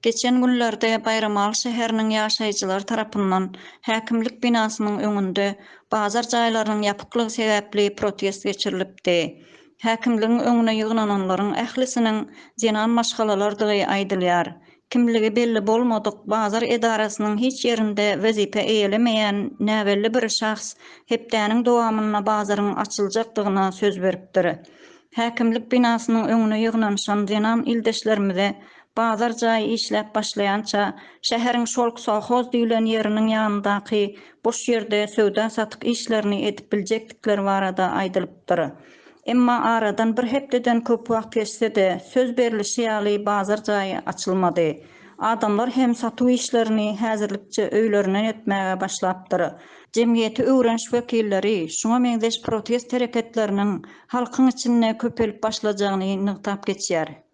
Geçen günlerde Bayramal şäheriniň ýaşaýjylar tarapyndan häkimlik binasynyň öňünde bazar jaýlarynyň ýapyklygy sebäpli protest geçirilipdi. Häkimligiň öňüne ýygnananlaryň ählisiniň jenan maşgalalardygy aýdylýar. Kimligi belli bolmadyk bazar edarasynyň hiç ýerinde wezipe eýelemeýän näwelli bir şahs hepdäniň dowamyna bazaryň açyljakdygyna söz beripdir. Häkimlik binasynyň öňüne ýygnanşan jenan ildeşlerimize bazar jaý işläp başlaýança şäheriň şolk sowhoz diýilen ýeriniň ýanyndaky boş ýerde söwda satyk işlerini edip biljekdikleri barada aýdylypdyr. Emma aradan bir hepdeden köp wagt geçse-de söz berilişi ýaly bazar jaý açylmady. Adamlar hem satuw işlerini häzirlikçe öýlerinden etmäge başlapdyr. Jemgyýeti öwrenç wekilleri şuňa meňzeş protest hereketleriniň halkyň içinde köpelip başlajagyny nykdap geçýär.